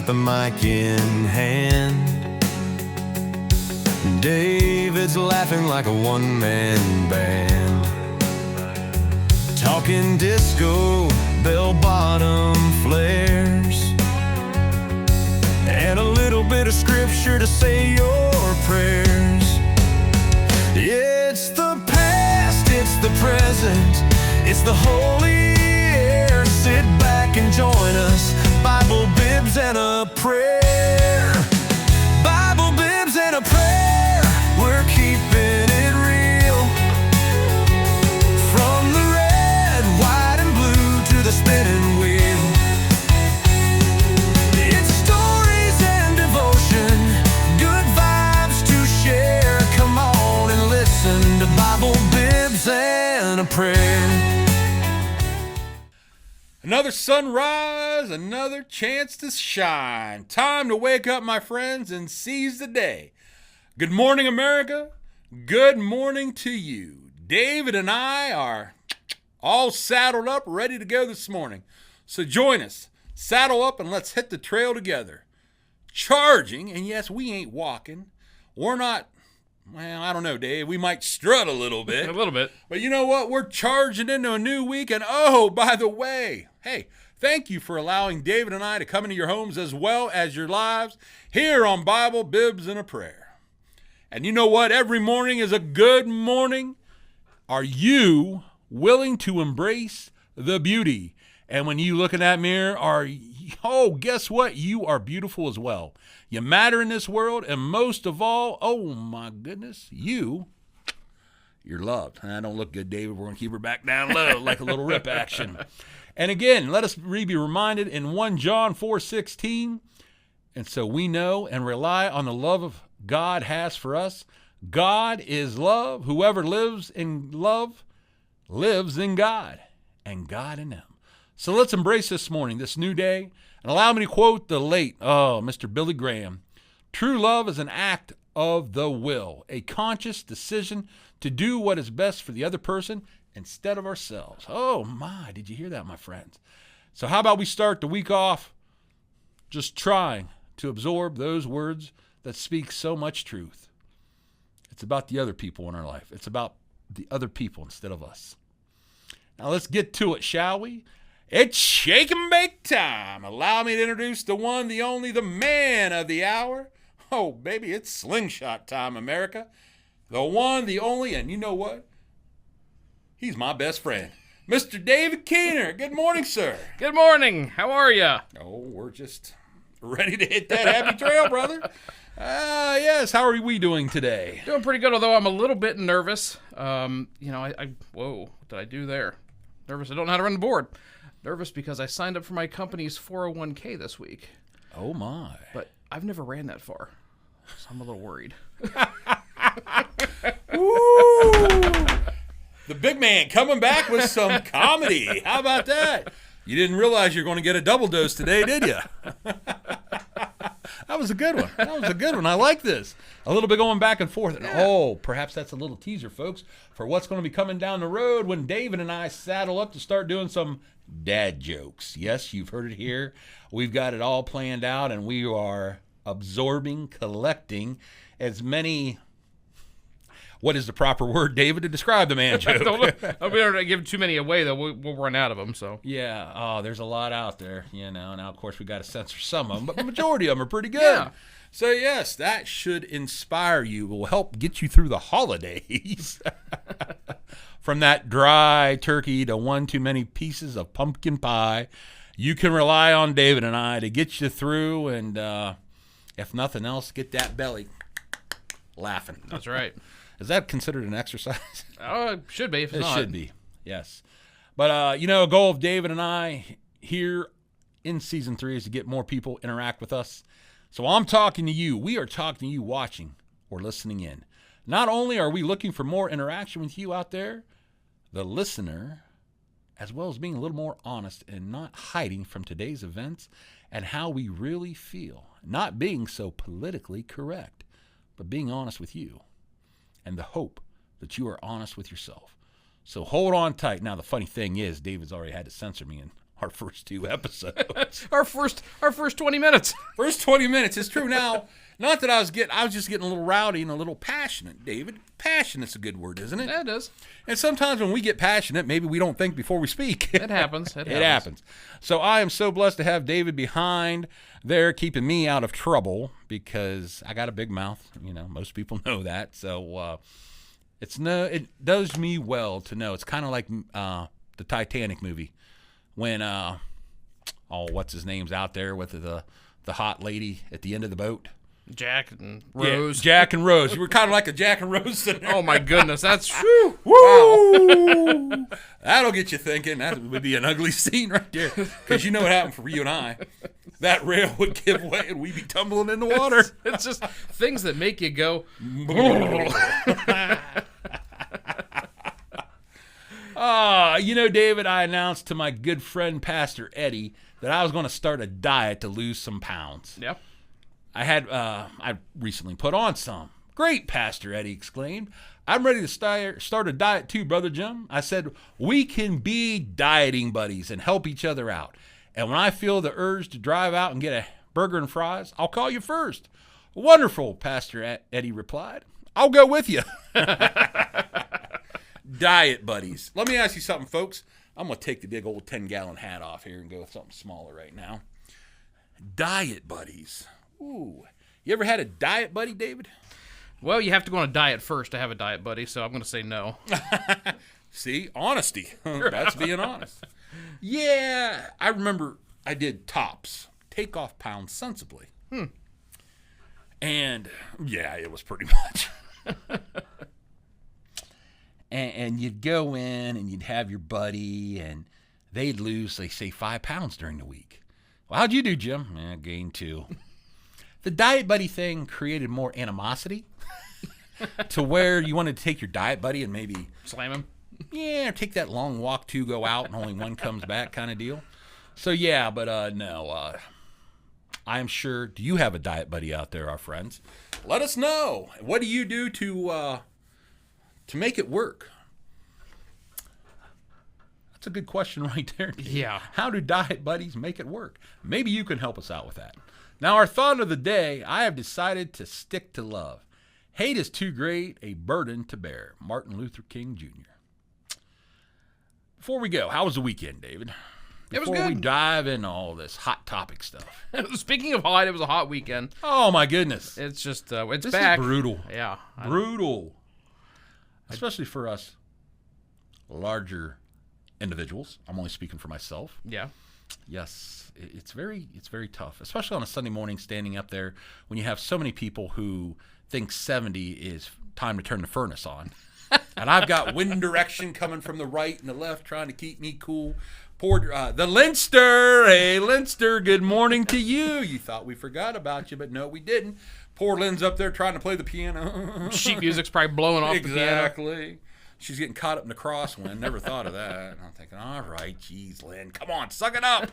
got the mic in hand. David's laughing like a one-man band, talking disco, bell-bottom flares, and a little bit of scripture to say your prayers. It's the past, it's the present, it's the holy air. Sit back and join us, Bible, bibs, and a prayer. Bible, bibs, and a prayer, we're keeping it real. From the red, white, and blue to the spinning wheel. It's stories and devotion, good vibes to share. Come on and listen to Bible, bibs, and a prayer. Another sunrise, another chance to shine. Time to wake up, my friends, and seize the day. Good morning, America. Good morning to you. David and I are all saddled up, ready to go this morning. So join us. Saddle up and let's hit the trail together. Charging, and yes, we ain't walking. We're not, well, I don't know, Dave. We might strut a little bit. A little bit. But you know what? We're charging into a new week. And oh, by the way, hey, thank you for allowing David and I to come into your homes as well as your lives here on Bible, Bibs, and a Prayer. And you know what? Every morning is a good morning. Are you willing to embrace the beauty? And when you look in that mirror, guess what? You are beautiful as well. You matter in this world, and most of all, oh my goodness, you're loved. I don't look good, David. We're going to keep her back down low like a little rip action. And again, let us be reminded in 1 John 4:16, and so we know and rely on the love of God has for us. God is love. Whoever lives in love lives in God, and God in them. So let's embrace this morning, this new day, and allow me to quote the late, Mr. Billy Graham. True love is an act of the will, a conscious decision to do what is best for the other person instead of ourselves. Oh my, did you hear that, my friends? So how about we start the week off just trying to absorb those words that speak so much truth. It's about the other people in our life. It's about the other people instead of us. Now let's get to it, shall we? It's shake and bake time. Allow me to introduce the one, the only, the man of the hour. Oh, baby, it's slingshot time, America. The one, the only, and you know what? He's my best friend, Mr. David Keener. Good morning, sir. Good morning. How are you? Oh, we're just ready to hit that happy trail, brother. Yes. How are we doing today? Doing pretty good, although I'm a little bit nervous. Whoa, what did I do there? Nervous. I don't know how to run the board. Nervous because I signed up for my company's 401k this week. Oh, my. But I've never ran that far, so I'm a little worried. Woo! The big man coming back with some comedy. How about that? You didn't realize you're going to get a double dose today, did you? That was a good one. I like this. A little bit going back and forth. And perhaps that's a little teaser, folks, for what's going to be coming down the road when David and I saddle up to start doing some dad jokes. Yes, you've heard it here. We've got it all planned out, and we are absorbing, collecting as many... What is the proper word, David, to describe the man joke? I'll be able to give too many away, though. We'll run out of them. So yeah, there's a lot out there, Now, of course, we got to censor some of them, but the majority of them are pretty good. Yeah. So yes, that should inspire you. Will help get you through the holidays. From that dry turkey to one too many pieces of pumpkin pie, you can rely on David and I to get you through, and if nothing else, get that belly laughing. That's right. Is that considered an exercise? Oh, it should be. If it's not. It should be, yes. But, a goal of David and I here in Season 3 is to get more people interact with us. So I'm talking to you. We are talking to you watching or listening in. Not only are we looking for more interaction with you out there, the listener, as well as being a little more honest and not hiding from today's events and how we really feel. Not being so politically correct, but being honest with you. And the hope that you are honest with yourself. So hold on tight. Now, the funny thing is, David's already had to censor me our first 2 episodes. our first 20 minutes. First 20 minutes. It's true. Now, not that I was just getting a little rowdy and a little passionate, David. Passionate's a good word, isn't it? Yeah, it is. And sometimes when we get passionate, maybe we don't think before we speak. It happens. It happens. So I am so blessed to have David behind there keeping me out of trouble because I got a big mouth. You know, most people know that. So it does me well to know. It's kind of like the Titanic movie when what's his name's out there with the hot lady at the end of the boat. Jack and Rose. Yeah, Jack and Rose. You were kind of like a Jack and Rose scenario. Oh my goodness, that's woo. Wow. That'll get you thinking. That would be an ugly scene right there. Because you know what happened for you and I. That rail would give way and we'd be tumbling in the water. It's just things that make you go. David, I announced to my good friend Pastor Eddie that I was going to start a diet to lose some pounds. Yeah. I recently put on some. Great, Pastor Eddie exclaimed. I'm ready to start a diet too, Brother Jim. I said, we can be dieting buddies and help each other out. And when I feel the urge to drive out and get a burger and fries, I'll call you first. Wonderful, Pastor Eddie replied. I'll go with you. Diet buddies. Let me ask you something, folks. I'm going to take the big old 10-gallon hat off here and go with something smaller right now. Diet buddies. Ooh. You ever had a diet buddy, David? Well, you have to go on a diet first to have a diet buddy, so I'm going to say no. See? Honesty. That's being honest. Yeah. I remember I did TOPS. Take off pounds sensibly. And, yeah, it was pretty much. and you'd go in and you'd have your buddy, and they'd lose, they say, 5 pounds during the week. Well, how'd you do, Jim? I gained 2. The diet buddy thing created more animosity to where you wanted to take your diet buddy and maybe slam him. Yeah, take that long walk to go out and only one comes back kind of deal. So yeah, but no, I'm sure. Do you have a diet buddy out there, our friends? Let us know. What do you do to make it work? That's a good question right there. Yeah. How do diet buddies make it work? Maybe you can help us out with that. Now, our thought of the day, I have decided to stick to love. Hate is too great a burden to bear. Martin Luther King Jr. Before we go, how was the weekend, David? It was Before good. we dive into all this hot topic stuff. Speaking of hot, it was a hot weekend. Oh, my goodness. It's just, it's This back. is brutal. Yeah. Brutal. Especially for us larger individuals. I'm only speaking for myself. Yeah. Yes, it's very tough, especially on a Sunday morning standing up there when you have so many people who think 70 is time to turn the furnace on. And I've got wind direction coming from the right and the left trying to keep me cool. Poor the Linster. Hey, Linster, good morning to you. You thought we forgot about you, but no, we didn't. Poor Lynn's up there trying to play the piano. Sheet music's probably blowing off the piano. Exactly. She's getting caught up in the crosswind. Never thought of that. And I'm thinking, all right, geez, Lynn, come on, suck it up.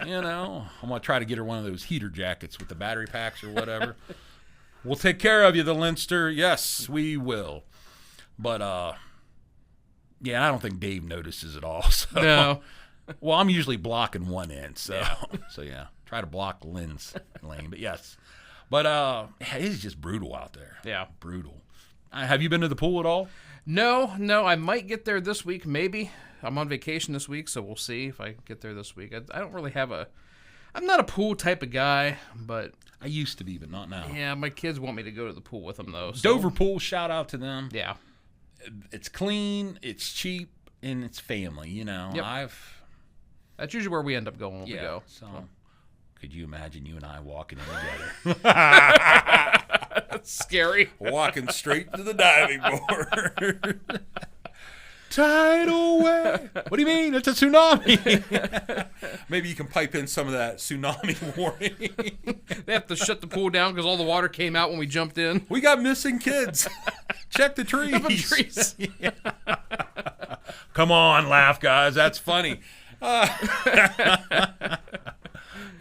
You know, I'm going to try to get her one of those heater jackets with the battery packs or whatever. We'll take care of you, the Linster. Yes, we will. But, yeah, I don't think Dave notices it all. So. No. Well, I'm usually blocking one end. So, yeah, try to block Lynn's lane. But, yes. But it's just brutal out there. Yeah. Brutal. Have you been to the pool at all? No, I might get there this week, maybe. I'm on vacation this week, so we'll see if I get there this week. I don't really have I'm not a pool type of guy, but... I used to be, but not now. Yeah, my kids want me to go to the pool with them, though. So. Dover Pool, shout out to them. Yeah. It's clean, it's cheap, and it's family, you know. Yep. That's usually where we end up going when we go. So, could you imagine you and I walking in together? That's scary. Walking straight to the diving board. Tidal wave. What do you mean? It's a tsunami. Maybe you can pipe in some of that tsunami warning. They have to shut the pool down because all the water came out when we jumped in. We got missing kids. Check the trees. Up in trees. Come on, laugh, guys. That's funny.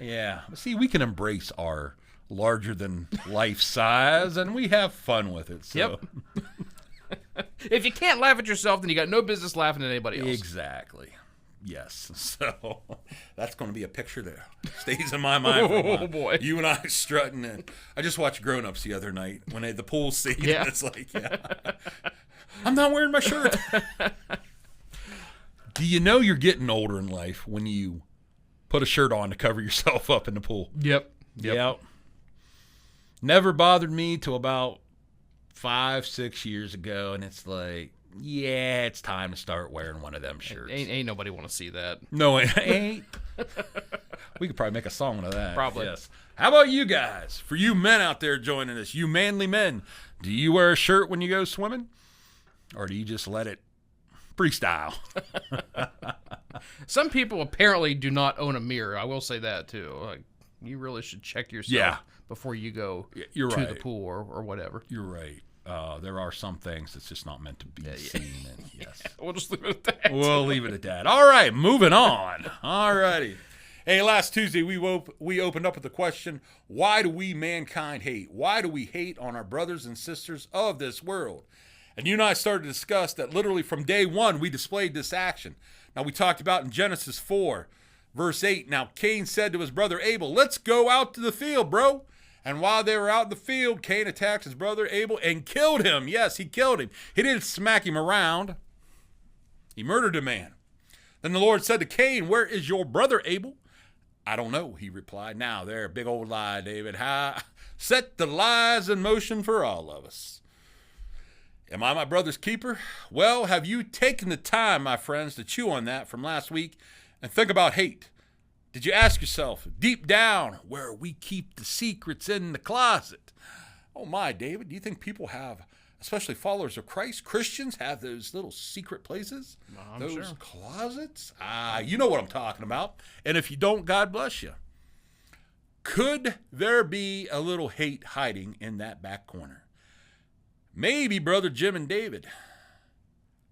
Yeah. See, we can embrace our larger than life size, and we have fun with it. So. Yep. If you can't laugh at yourself, then you got no business laughing at anybody else. Exactly. Yes. So that's going to be a picture that stays in my mind for a while. Oh, boy. You and I strutting. And I just watched Grown Ups the other night when they had the pool scene. Yeah. And it's like, yeah. I'm not wearing my shirt. Do you know you're getting older in life when you put a shirt on to cover yourself up in the pool? Yep. Yeah. Never bothered me till about 5-6 years ago, and it's like, yeah, it's time to start wearing one of them shirts. Ain't nobody want to see that. No, it ain't. We could probably make a song of that. Probably. Yes. How about you guys? For you men out there joining us, you manly men, do you wear a shirt when you go swimming? Or do you just let it freestyle? Some people apparently do not own a mirror. I will say that, too. Like, you really should check yourself before you go You're to right. the pool or whatever. You're right. There are some things that's just not meant to be seen. And yes. We'll just leave it at that. We'll leave it at that. All right, moving on. All righty. Hey, last Tuesday we opened up with the question, why do we mankind hate? Why do we hate on our brothers and sisters of this world? And you and I started to discuss that literally from day one we displayed this action. Now we talked about in Genesis 4, verse 8, now Cain said to his brother Abel, let's go out to the field, bro. And while they were out in the field, Cain attacked his brother Abel and killed him. Yes, he killed him. He didn't smack him around. He murdered a man. Then the Lord said to Cain, where is your brother Abel? I don't know, he replied. Now, there, big old lie, David. Set the lies in motion for all of us. Am I my brother's keeper? Well, have you taken the time, my friends, to chew on that from last week and think about hate? Did you ask yourself, deep down, where we keep the secrets in the closet? Oh my, David, do you think people have, especially followers of Christ, Christians have those little secret places? Those sure. closets? You know what I'm talking about. And if you don't, God bless you. Could there be a little hate hiding in that back corner? Maybe Brother Jim and David.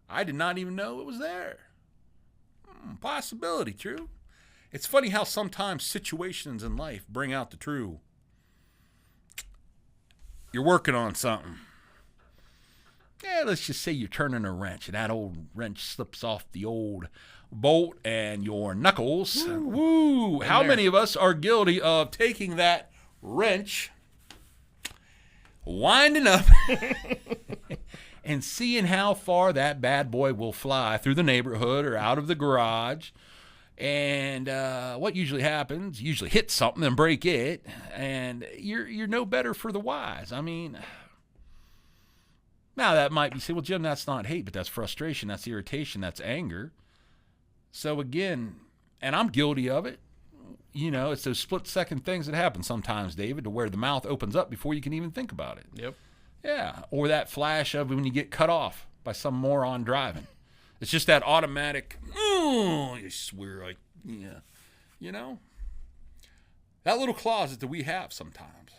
I did not even know it was there. Possibility, true. It's funny how sometimes situations in life bring out the true. You're working on something. Yeah, let's just say you're turning a wrench, and that old wrench slips off the old bolt and your knuckles. Woo! How many of us are guilty of taking that wrench, winding up, and seeing how far that bad boy will fly through the neighborhood or out of the garage? And what usually happens, you usually hit something and break it, and you're no better for the wise. I mean, now that might be, say, well, Jim, that's not hate, but that's frustration, that's irritation, that's anger. So again, and I'm guilty of it. You know, it's those split-second things that happen sometimes, David, to where the mouth opens up before you can even think about it. Yep. Yeah, or that flash of when you get cut off by some moron driving. It's just that automatic, you swear, like, yeah, you know? That little closet that we have sometimes.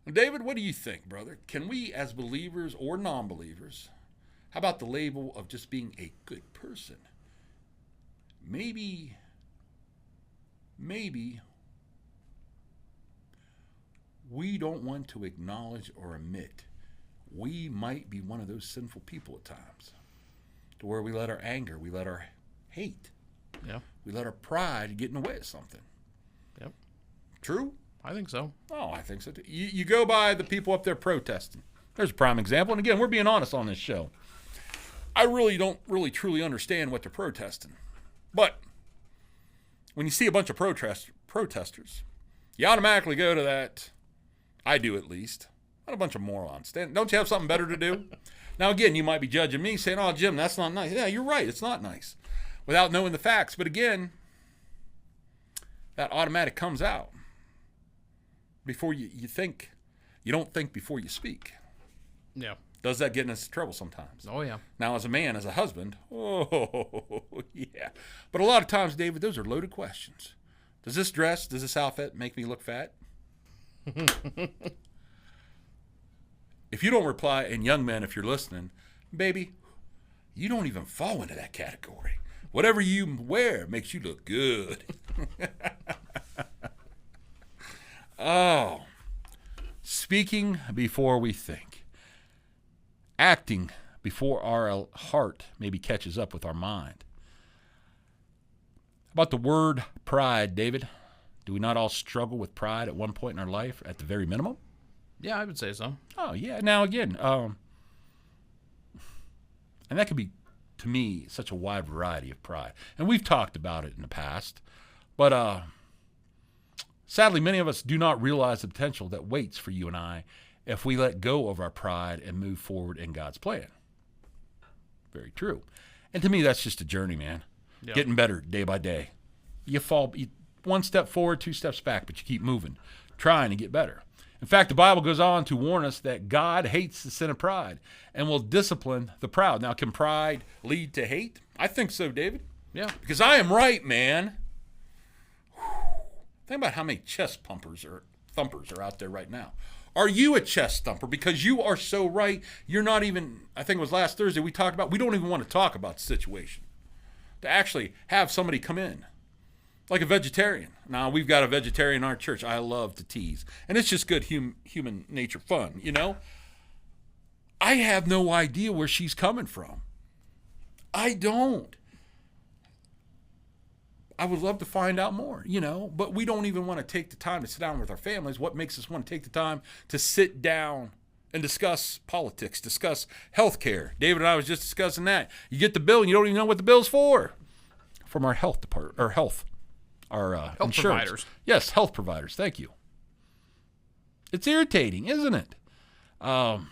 Now, David, what do you think, brother? Can we, as believers or non-believers, how about the label of just being a good person? Maybe we don't want to acknowledge or admit we might be one of those sinful people at times. To where we let our anger, we let our hate, we let our pride get in the way of something. Yep. True? I think so. Oh, I think so too. You go by the people up there protesting. There's a prime example. And again, we're being honest on this show. I really don't truly understand what they're protesting. But when you see a bunch of protesters, you automatically go to that, I do at least, what a bunch of morons. Don't you have something better to do? Now, again, you might be judging me, saying, oh, Jim, that's not nice. Yeah, you're right, it's not nice, without knowing the facts. But again, that automatic comes out. Before you think, you don't think before you speak. Yeah. Does that get us in trouble sometimes? Oh, yeah. Now, as a man, as a husband, oh, yeah. But a lot of times, David, those are loaded questions. Does this dress, does this outfit make me look fat? If you don't reply, and young men, if you're listening, baby, you don't even fall into that category. Whatever you wear makes you look good. Oh, speaking before we think, acting before our heart maybe catches up with our mind. About the word pride, David. Do we not all struggle with pride at one point in our life, at the very minimum? Yeah, I would say so. Oh, yeah. Now, again, and that could be, to me, such a wide variety of pride. And we've talked about it in the past. But sadly, many of us do not realize the potential that waits for you and I if we let go of our pride and move forward in God's plan. Very true. And to me, that's just a journey, man. Yep. Getting better day by day. You fall one step forward, 2 steps back, but you keep moving, trying to get better. In fact, the Bible goes on to warn us that God hates the sin of pride and will discipline the proud. Now, can pride lead to hate? I think so, David. Yeah. Because I am right, man. Think about how many chest thumpers are out there right now. Are you a chest thumper? Because you are so right. You're not even, I think it was last Thursday we talked about, we don't even want to talk about the situation. To actually have somebody come in. Like a vegetarian. Now, we've got a vegetarian in our church. I love to tease. And it's just good human nature fun, you know? I have no idea where she's coming from. I don't. I would love to find out more, you know? But we don't even want to take the time to sit down with our families. What makes us want to take the time to sit down and discuss politics, discuss health care? David and I was just discussing that. You get the bill and you don't even know what the bill's for. From our health department, or health. Our Health insurance providers. Yes, health providers. Thank you. It's irritating, isn't it? What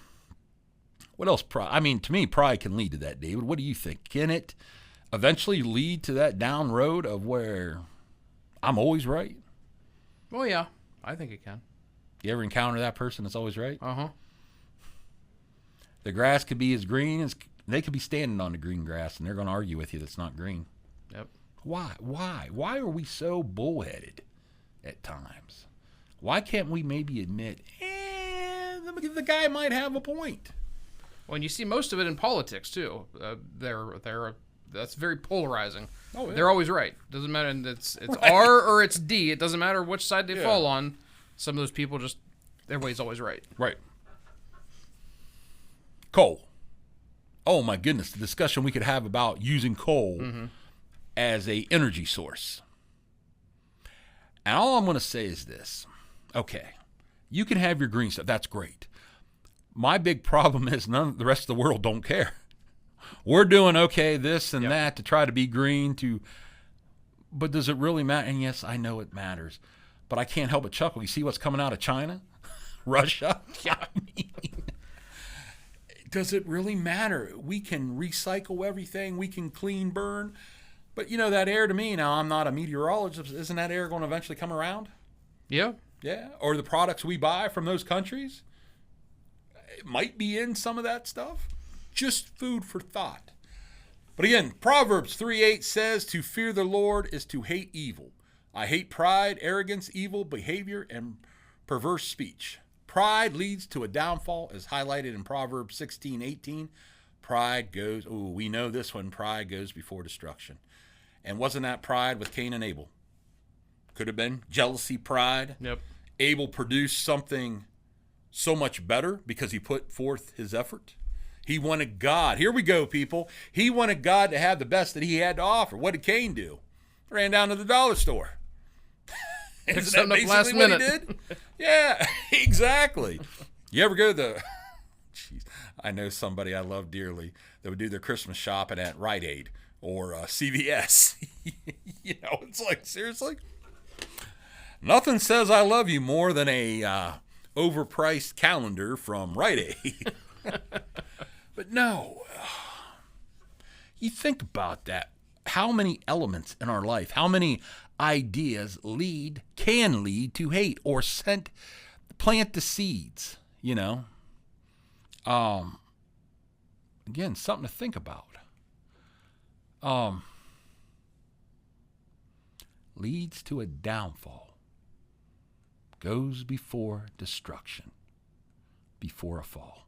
else? I mean, to me, pride can lead to that, David. What do you think? Can it eventually lead to that down road of where I'm always right? Oh, yeah. I think it can. You ever encounter that person that's always right? Uh-huh. The grass could be as green as they could be standing on the green grass, and they're going to argue with you that's not green. Yep. Why? Why are we so bullheaded at times? Why can't we maybe admit, the guy might have a point? Well, and you see most of it in politics too. That's very polarizing. Oh, yeah. They're always right. Doesn't matter. And it's right. R or it's D. It doesn't matter which side they fall on. Some of those people just everybody's always right. Right. Coal. Oh my goodness, the discussion we could have about using coal as a energy source. And all I'm going to say is this. Okay, you can have your green stuff. That's great. My big problem is none of the rest of the world don't care. We're doing okay, this and that to try to be green. But does it really matter? And yes, I know it matters. But I can't help but chuckle. You see what's coming out of China? Russia? I mean, does it really matter? We can recycle everything. We can clean burn. But, that air to me, now I'm not a meteorologist, isn't that air going to eventually come around? Yeah. Yeah. Or the products we buy from those countries, it might be in some of that stuff. Just food for thought. But again, Proverbs 3:8 says, to fear the Lord is to hate evil. I hate pride, arrogance, evil behavior, and perverse speech. Pride leads to a downfall, as highlighted in Proverbs 16:18. Pride goes, we know this one, pride goes before destruction. And wasn't that pride with Cain and Abel? Could have been jealousy, pride. Yep. Abel produced something so much better because he put forth his effort. He wanted God. Here we go, people. He wanted God to have the best that he had to offer. What did Cain do? Ran down to the dollar store. Picked Isn't something that up last basically what minute. he did? Yeah, exactly. You ever go to the... Jeez, I know somebody I love dearly that would do their Christmas shopping at Rite Aid or CVS. It's like, seriously? Nothing says I love you more than a overpriced calendar from Rite Aid. But no, you think about that. How many elements in our life, how many ideas can lead to hate or plant the seeds, Again, something to think about. Leads to a downfall. Goes before destruction. Before a fall.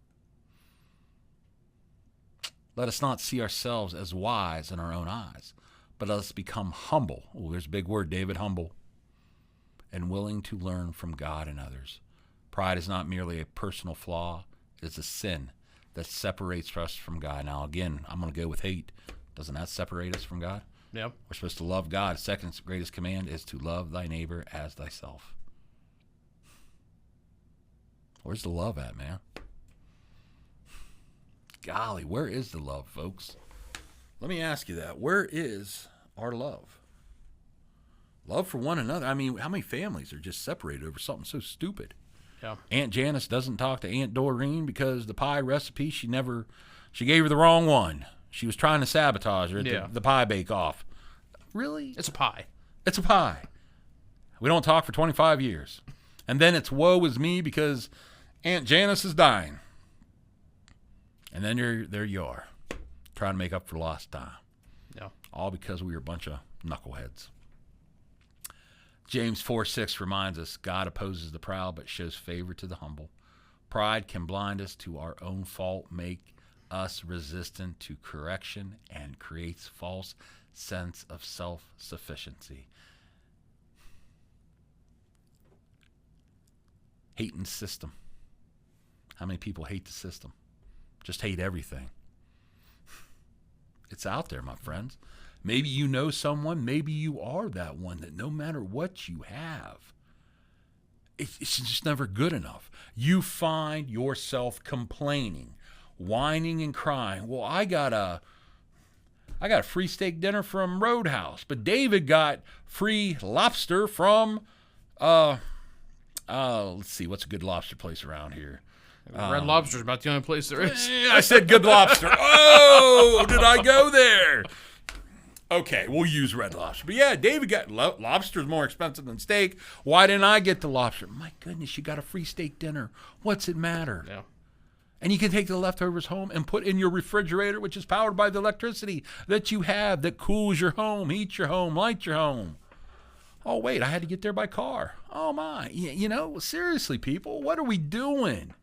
Let us not see ourselves as wise in our own eyes, but let us become humble. Oh, there's a big word, David, humble. And willing to learn from God and others. Pride is not merely a personal flaw. It is a sin that separates us from God. Now, again, I'm going to go with hate. Doesn't that separate us from God? Yep. We're supposed to love God. Second greatest command is to love thy neighbor as thyself. Where's the love at, man? Golly, where is the love, folks? Let me ask you that. Where is our love? Love for one another. I mean, how many families are just separated over something so stupid? Yeah. Aunt Janice doesn't talk to Aunt Doreen because the pie recipe, she gave her the wrong one. She was trying to sabotage her at the pie bake-off. Really? It's a pie. It's a pie. We don't talk for 25 years. And then it's woe is me because Aunt Janice is dying. And then there you are, trying to make up for lost time. Yeah. All because we were a bunch of knuckleheads. James 4:6 reminds us, God opposes the proud but shows favor to the humble. Pride can blind us to our own fault, make us resistant to correction, and creates false sense of self-sufficiency. Hating system. How many people hate the system? Just hate everything. It's out there, my friends. Maybe you know someone. Maybe you are that one that no matter what you have, it's just never good enough. You find yourself complaining, whining and crying. Well, I got a free steak dinner from Roadhouse, but David got free lobster from, let's see, what's a good lobster place around here? Red Lobster's about the only place there is. I said good lobster. Oh, did I go there? Okay, we'll use Red Lobster. But yeah, David got lobster's more expensive than steak. Why didn't I get the lobster? My goodness, you got a free steak dinner. What's it matter? Yeah. And you can take the leftovers home and put in your refrigerator, which is powered by the electricity that you have that cools your home, heats your home, lights your home. Oh, wait, I had to get there by car. Oh, my. You know, seriously, people, what are we doing?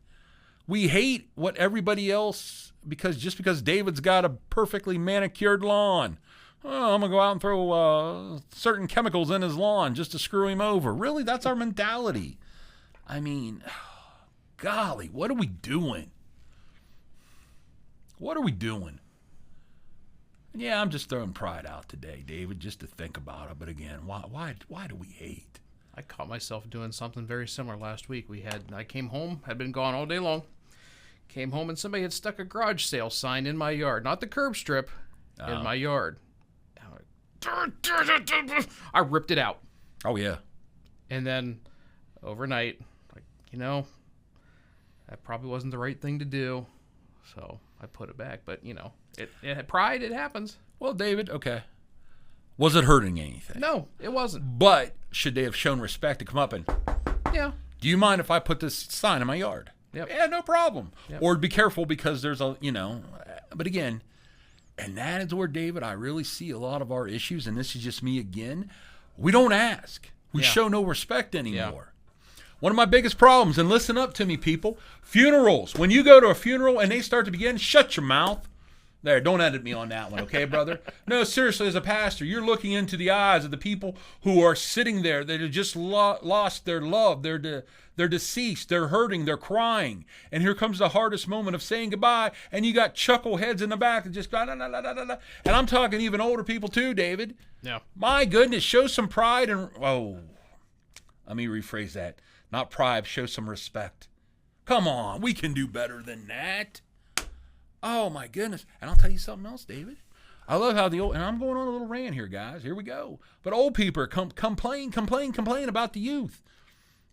We hate what everybody else, just because David's got a perfectly manicured lawn. Oh, I'm going to go out and throw certain chemicals in his lawn just to screw him over. Really? That's our mentality. I mean, golly, what are we doing? What are we doing? Yeah, I'm just throwing pride out today, David, just to think about it. But again, why do we hate? I caught myself doing something very similar last week. I came home, had been gone all day long. Came home and somebody had stuck a garage sale sign in my yard, not the curb strip, in my yard. I ripped it out. Oh yeah. And then overnight, that probably wasn't the right thing to do, so I put it back. But it had pride. It happens. Well, David, okay. Was it hurting anything? No, it wasn't. But should they have shown respect to come up and? Yeah. Do you mind if I put this sign in my yard? Yep. Yeah, no problem. Yep. Or be careful because there's but again, and that is where, David, I really see a lot of our issues, and this is just me again. We don't ask. We show no respect anymore. Yeah. One of my biggest problems, and listen up to me, people, funerals. When you go to a funeral and they start to begin, shut your mouth. There, don't edit me on that one, okay, brother? No, seriously, as a pastor, you're looking into the eyes of the people who are sitting there that have just lost their love. They're deceased. They're hurting. They're crying. And here comes the hardest moment of saying goodbye, and you got chuckleheads in the back that just and I'm talking even older people too, David. Yeah. My goodness, show some pride and let me rephrase that. Not pride, show some respect. Come on, we can do better than that. Oh, my goodness. And I'll tell you something else, David. I love how and I'm going on a little rant here, guys. Here we go. But old people complain about the youth.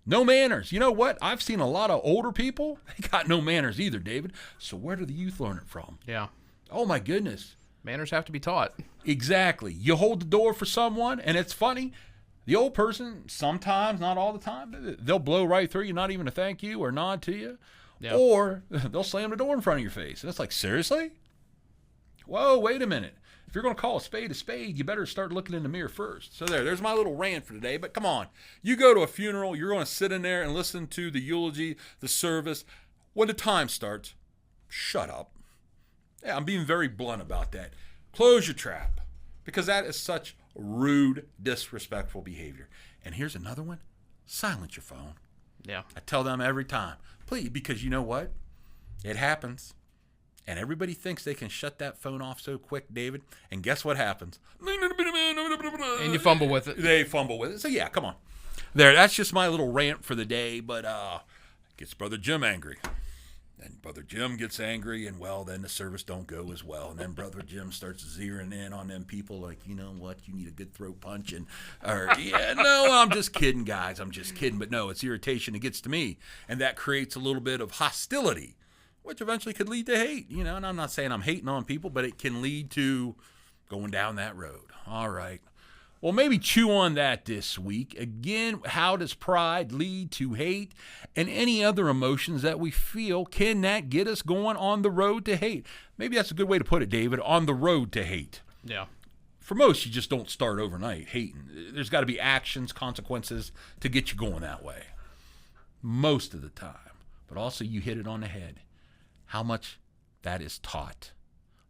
No manners. You know what? I've seen a lot of older people. They got no manners either, David. So where do the youth learn it from? Yeah. Oh, my goodness. Manners have to be taught. Exactly. You hold the door for someone, and it's funny. The old person, sometimes, not all the time, they'll blow right through you, not even to thank you or nod to you. Yep. Or they'll slam the door in front of your face. And it's like, seriously? Whoa, wait a minute. If you're going to call a spade, you better start looking in the mirror first. So there's my little rant for today. But come on. You go to a funeral, you're going to sit in there and listen to the eulogy, the service. When the time starts, shut up. Yeah, I'm being very blunt about that. Close your trap. Because that is such rude, disrespectful behavior. And here's another one. Silence your phone. Yeah. I tell them every time. Please, because you know what? It happens. And everybody thinks they can shut that phone off so quick, David. And guess what happens? And you fumble with it. They fumble with it. So, yeah, come on. There, that's just my little rant for the day, but gets Brother Jim angry. And Brother Jim gets angry, and, well, then the service don't go as well. And then Brother Jim starts zeroing in on them people like, you know what, you need a good throat punch. No, I'm just kidding, guys. I'm just kidding. But, no, it's irritation that gets to me. And that creates a little bit of hostility, which eventually could lead to hate. And I'm not saying I'm hating on people, but it can lead to going down that road. All right. Well, maybe chew on that this week. Again, how does pride lead to hate and any other emotions that we feel? Can that get us going on the road to hate? Maybe that's a good way to put it, David, on the road to hate. Yeah. For most, you just don't start overnight hating. There's got to be actions, consequences to get you going that way. Most of the time. But also, you hit it on the head. How much that is taught.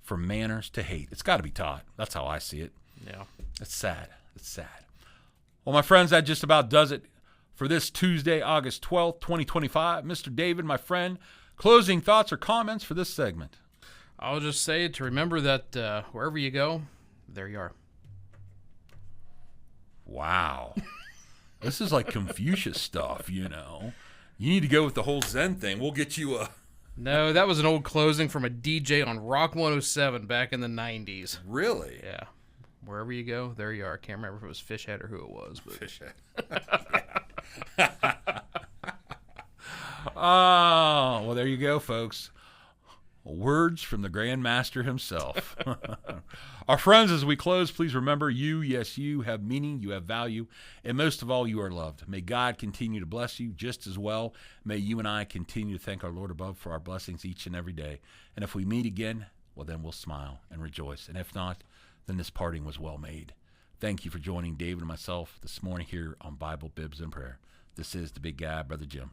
From manners to hate. It's got to be taught. That's how I see it. Yeah. It's sad. It's sad. Well, my friends, that just about does it for this Tuesday, August 12th, 2025. Mr. David, my friend, closing thoughts or comments for this segment? I'll just say to remember that wherever you go, there you are. Wow. This is like Confucius stuff, You need to go with the whole Zen thing. We'll get you a... No, that was an old closing from a DJ on Rock 107 back in the 90s. Really? Yeah. Wherever you go, there you are. I can't remember if it was Fishhead or who it was. But. Fishhead. Oh, well, there you go, folks. Words from the Grand Master himself. Our friends, as we close, please remember you, yes, you have meaning, you have value, and most of all, you are loved. May God continue to bless you just as well. May you and I continue to thank our Lord above for our blessings each and every day. And if we meet again, well, then we'll smile and rejoice. And if not, then this parting was well made. Thank you for joining David and myself this morning here on Bible, Bibs, and Prayer. This is the big guy, Brother Jim.